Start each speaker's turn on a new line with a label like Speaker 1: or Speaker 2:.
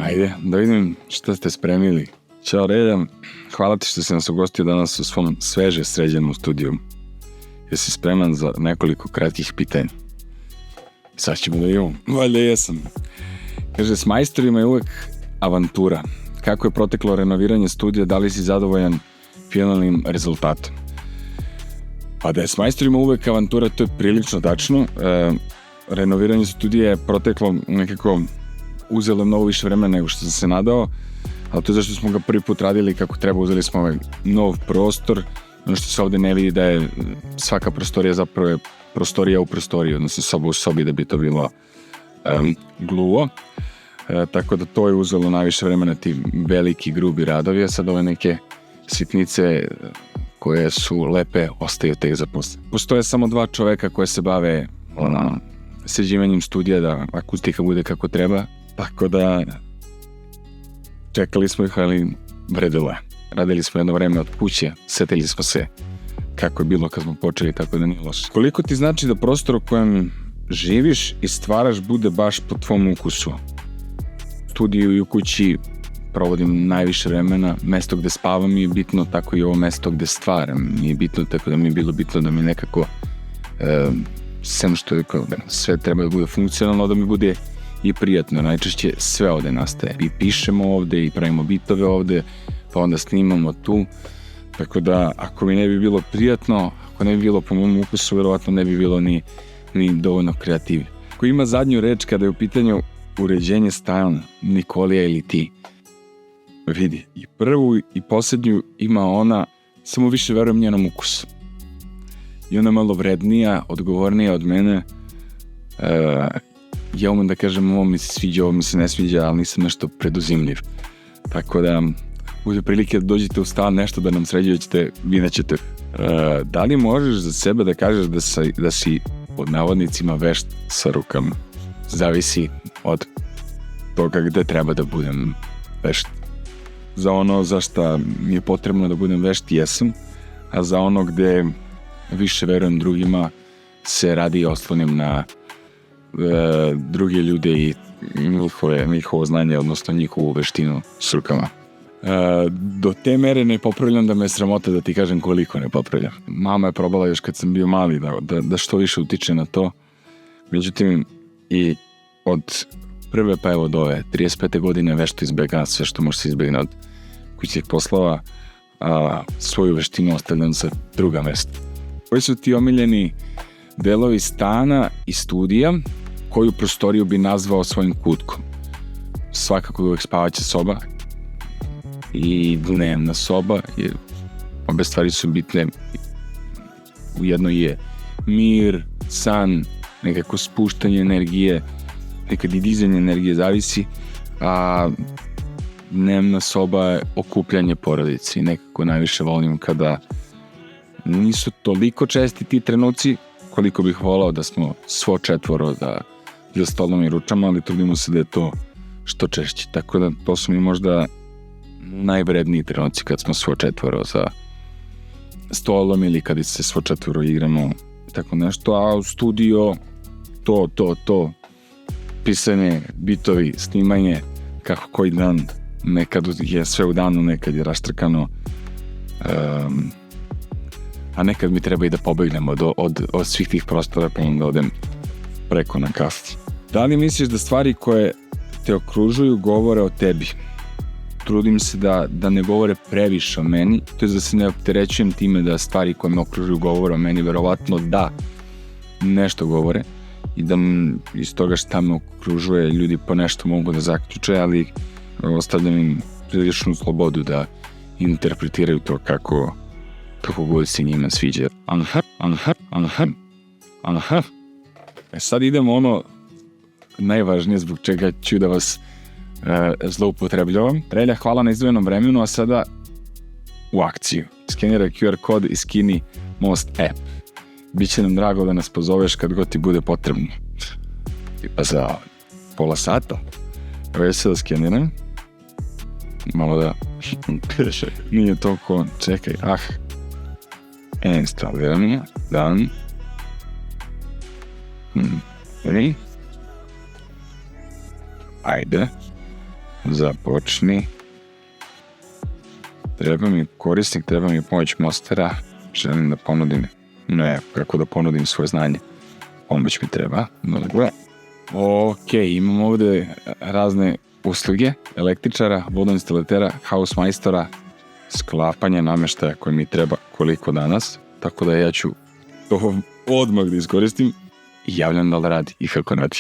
Speaker 1: Ajde, da vidim šta ste spremili. Ćao Relja, hvala ti što si nas ugostio danas u svom sveže sređenom studiju. Jesi spreman za nekoliko kratkih pitanja? Sad ćemo da imamo. Valjda jesam. Kaže, s majstorima je uvek avantura. Kako je proteklo renoviranje studija, da li si zadovoljan finalnim rezultatom? Pa da je s majstorima uvek avantura, to je prilično tačno. Renoviranje studija je proteklo nekako, uzelo mnogo više vremena nego što sam se nadao, ali to je zašto smo ga prvi put radili kako treba, uzeli smo ovaj nov prostor. Ono što se ovde ne vidi da je svaka prostorija zapravo je prostorija u prostoriji, odnosno soba u sobi, da bi to bilo gluvo. Tako da to je uzelo najviše vremena, ti veliki, grubi radovi, a sad ove neke sitnice koje su lepe ostaju tek za posle. Postoje samo 2 čoveka koje se bave sređivanjem studija da akustika bude kako treba, tako da čekali smo ih, ali vredilo je. Radili smo jedno vreme od kuće, setili smo se kako je bilo kad smo počeli, tako da nije loše. Koliko ti znači da prostor u kojem živiš i stvaraš bude baš po tvom ukusu? Studiju i u kući provodim najviše vremena, mesto gde spavam mi je bitno, tako i ovo mesto gde stvaram mi je bitno, tako da mi je bilo bitno da mi nekako sem što je sve treba da bude funkcionalno, da mi bude i prijatno. Najčešće sve ovde nastaje. I pišemo ovde i pravimo bitove ovde, pa onda snimamo tu. Tako da, ako mi ne bi bilo prijatno, ako ne bi bilo po mom ukusu, verovatno ne bi bilo ni dovoljno kreativno. Ko ima zadnju reč kada je u pitanju uređenje stana, Nikolija ili ti? Vidi, i prvu i posljednju ima ona, samo više verujem njenom ukusu. I ona je malo vrednija, odgovornija od mene. Ja umem da kažem ovo mi se sviđa, ovo mi se ne sviđa, ali nisam nešto preduzimljiv. Tako da, bude prilike da dođete u stan, nešto da nam sređujete, vi nećete. Da li možeš za sebe da kažeš da si pod navodnicima vešt sa rukama? Zavisi od toga gde treba da budem vešt. Za ono za šta mi je potrebno da budem vešt, jesam, a za ono gde više verujem drugima se radi i oslonim na druge ljude i njihovo znanje, odnosno njihovu veštinu s rukama. Do te mere ne popravljam da me je sramota da ti kažem koliko ne popravljam. Mama je probala još kad sam bio mali da što više utiče na to. Međutim, i od prve pa evo do ove 35. godine vešto izbjegam sve što može se izbjegne od kućnih poslova, a svoju veštinu ostavljam za druga mesta. Koji su ti omiljeni delovi stana i studija? Koju prostoriju bi nazvao svojim kutkom? Svakako uvek spavaća soba i dnevna soba, jer obe stvari su bitne. U jednoj je mir, san, nekako spuštanje energije, nekad i dizanje energije, zavisi, a dnevna soba je okupljanje porodice i nekako najviše volim kada nisu toliko česti ti trenuci koliko bih volao da smo svo četvoro za stolom i ručama, ali trudimo se da je to što češće. Tako da to su mi možda najvredniji trenuci kad smo svo četvoro za stolom ili kad se svo četvoro igramo tako nešto, a u studio to pisanje, bitovi, snimanje kako koji dan, nekad je sve u danu, nekad je raštrkano, a nekad mi treba i da pobegnemo od svih tih prostora pa onda odem preko na kafu. Da li misliš da stvari koje te okružuju govore o tebi? Trudim se da ne govore previše o meni, to je da se ne opterećujem time da stvari koje me okružuju govore o meni, verovatno da nešto govore i da iz toga šta me okružuje ljudi po nešto mogu da zaključe, ali ostavljam im priličnu slobodu da interpretiraju to kako god se njima sviđa. Sad idemo ono najvažnije zbog čega ću da vas zloupotrebljavam. Relja, hvala na izdvojenom vremenu, a sada u akciju. Skeniraj QR kod i skini Most app. Biće nam drago da nas pozoveš kad god ti bude potrebno. Tipa za pola sata. Evo ja se da skeniram. Malo da nije toliko, čekaj, instaliramo, dan. Ajde. Započni. Treba mi korisnik, treba mi pomoć mostera. Želim da ponudim, kako da ponudim svoje znanje. Pomoć mi treba. Ok, imam ovdje razne usluge, električara, vodoinstalatera, hausmajstora, sklapanje namještaja koji mi treba koliko danas, tako da ja ću to odmah da iskoristim i javljam da li radi i kako radi.